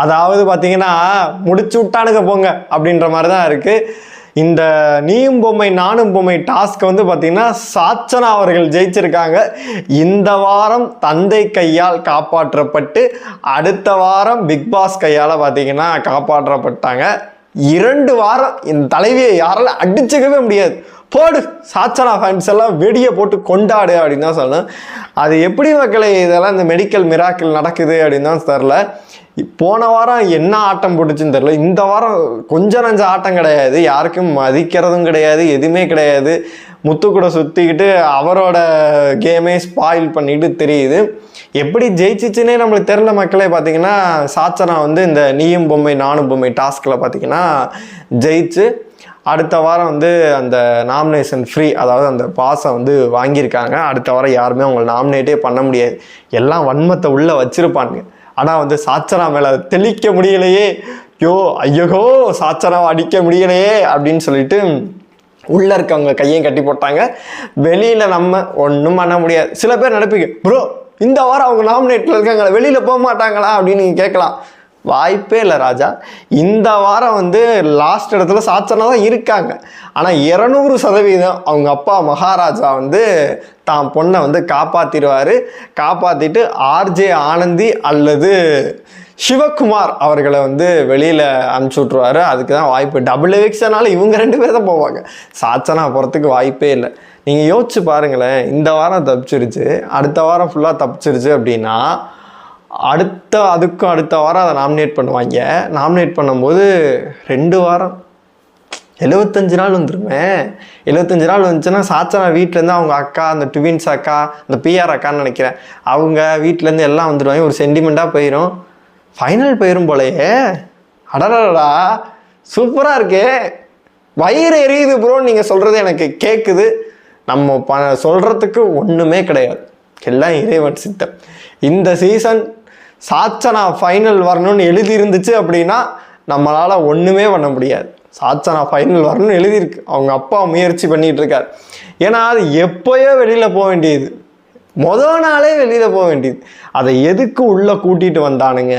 அதாவது பார்த்தீங்கன்னா முடிச்சு விட்டானுங்க போங்க அப்படின்ற மாதிரி தான் இருக்குது. இந்த நீயும் பொம்மை நானும் பொம்மை டாஸ்க் வந்து பார்த்தீங்கன்னா சாச்சனா அவர்கள் ஜெயிச்சிருக்காங்க. இந்த வாரம் தந்தை கையால் காப்பாற்றப்பட்டு அடுத்த வாரம் பிக் பாஸ் கையால் பார்த்தீங்கன்னா காப்பாற்றப்பட்டாங்க. 2 வாரம் இந்த தலைவியை யாராலும் அடிச்சுக்கவே முடியாது. போடு சாச்சனா ஃபேன்ஸ் எல்லாம் வெடியை போட்டு கொண்டாடு அப்படின்னு தான் சொல்லணும். அது எப்படி மக்களை இதெல்லாம் இந்த மெடிக்கல் மிராக்கிள் நடக்குது அப்படின்னு தான் தெரில. போன வாரம் என்ன ஆட்டம் போட்டுச்சுன்னு தெரில. இந்த வாரம் கொஞ்சம் நஞ்ச ஆட்டம் கிடையாது, யாருக்கும் மதிக்கிறதும் கிடையாது, எதுவுமே கிடையாது. முத்து கூட சுற்றிக்கிட்டு அவரோட கேமே ஸ்பாயில் பண்ணிட்டு தெரியுது. எப்படி ஜெயிச்சிச்சுன்னே நம்மளுக்கு தெரில மக்களே. பார்த்தீங்கன்னா சாச்சனா வந்து இந்த நீயும் பொம்மை நானும் பொம்மை டாஸ்கில் பார்த்தீங்கன்னா ஜெயிச்சு அடுத்த வாரம் வந்து அந்த நாமினேஷன் ஃப்ரீ, அதாவது அந்த பாஸை வந்து வாங்கியிருக்காங்க. அடுத்த வாரம் யாருமே அவங்களை நாமினேட்டே பண்ண முடியாது, எல்லாம் வன்மத்தை உள்ளே வச்சிருப்பானுங்க. ஆனால் வந்து சாச்சனா மேலே தெளிக்க முடியலையே, ஐயோ சாச்சனாவை அடிக்க முடியலையே அப்படின்னு சொல்லிட்டு உள்ளே இருக்கவங்க கையும் கட்டி போட்டாங்க. வெளியில் நம்ம ஒன்றும் பண்ண முடியாது. சில பேர் நினைப்பீங்க, ப்ரோ இந்த வாரம் அவங்க நாமினேட்டில் இருக்காங்களா, வெளியில் போக மாட்டாங்களா அப்படின்னு நீங்கள் கேட்கலாம். வாய்ப்பே இல்லை ராஜா. இந்த வாரம் வந்து லாஸ்ட் இடத்துல சாச்சனா தான் இருக்காங்க. ஆனால் 200% அவங்க அப்பா மகாராஜா வந்து தான் பொண்ணை வந்து காப்பாற்றிடுவார். காப்பாற்றிட்டு ஆர்ஜே ஆனந்தி அல்லது சிவகுமார் அவர்களை வந்து வெளியில் அனுப்பிச்சி விட்ருவார். அதுக்கு தான் வாய்ப்பு. டபுள் எவிக்ஷனால இவங்க 2 பேர் தான் போவாங்க, சாச்சனா போகிறதுக்கு வாய்ப்பே இல்லை. நீங்கள் யோசிச்சு பாருங்களேன், இந்த வாரம் தப்பிச்சிருச்சு, அடுத்த வாரம் ஃபுல்லாக தப்பிச்சிருச்சு அப்படின்னா அதுக்கும் அடுத்த வாரம் அதை நாமினேட் பண்ணுவாங்க. நாமினேட் பண்ணும்போது 2 வாரம் 75 நாள் வந்துருமே. 75 நாள் வந்துச்சுன்னா சாச்சனா வீட்டிலேருந்து அவங்க அக்கா, அந்த ட்வின்ஸ் அக்கா, அந்த பிஆர் அக்கான்னு நினைக்கிறேன், அவங்க வீட்டிலேருந்து எல்லாம் வந்துடுவாங்க. ஒரு சென்டிமெண்ட்டாக போயிடும், ஃபைனல் போயிடும் போலையே. அடடா சூப்பராக இருக்கே, வயிறு எரியுது ப்ரோன்னு நீங்கள் சொல்கிறது எனக்கு கேட்குது. நம்ம சொல்கிறதுக்கு ஒன்றுமே கிடையாது, எல்லாம் இறைவன் சித்தம். இந்த சீசன் சாச்சனா ஃபைனல் வரணும்னு எழுதி இருந்துச்சு அப்படின்னா நம்மளால் ஒன்றுமே பண்ண முடியாது. சாச்சனா ஃபைனல் வரணும்னு எழுதியிருக்கு, அவங்க அப்பா முயற்சி பண்ணிகிட்டு இருக்கார். ஏன்னா அது எப்போயோ வெளியில் போக வேண்டியது, முதல் நாளே வெளியில் போக வேண்டியது. அதை எதுக்கு உள்ளே கூட்டிகிட்டு வந்தானுங்க,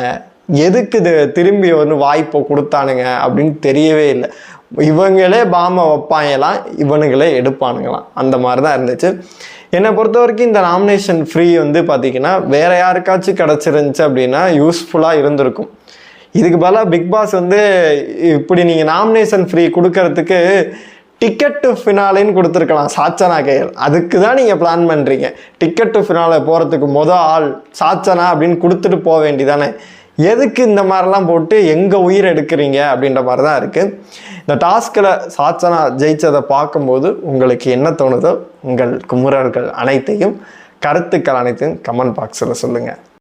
எதுக்கு இது திரும்பி வந்து வாய்ப்பை கொடுத்தானுங்க அப்படின்னு தெரியவே இல்லை. இவங்களே பாமை வைப்பாங்கலாம், இவனுங்களே எடுப்பானுங்களாம், அந்த மாதிரி தான் இருந்துச்சு. என்னை பொறுத்த வரைக்கும் இந்த நாமினேஷன் ஃப்ரீ வந்து பார்த்திங்கன்னா வேறு யாருக்காச்சும் கிடச்சிருந்துச்சு அப்படின்னா யூஸ்ஃபுல்லாக இருந்திருக்கும். இதுக்கு பதிலாக பிக் பாஸ் வந்து இப்படி நீங்கள் நாமினேஷன் ஃப்ரீ கொடுக்கறதுக்கு டிக்கெட் டு ஃபினாலேன்னு கொடுத்துருக்கலாம் சாச்சனா கையில். அதுக்கு தான் நீங்கள் பிளான் பண்ணுறீங்க. டிக்கெட் டு ஃபினாலே போகிறதுக்கு ஆள் சாச்சனா அப்படின்னு கொடுத்துட்டு போக வேண்டியதானே. எதுக்கு இந்த மாதிரிலாம் போட்டு எங்கள் உயிர் எடுக்கிறீங்க அப்படின்ற மாதிரி தான் இருக்குது. இந்த டாஸ்கில் சாச்சனா ஜெயிச்சதை பார்க்கும்போது உங்களுக்கு என்ன தோணுதோ உங்கள் குமுறல்கள் அனைத்தையும், கருத்துக்கள் அனைத்தையும் கமெண்ட் பாக்ஸில் சொல்லுங்கள்.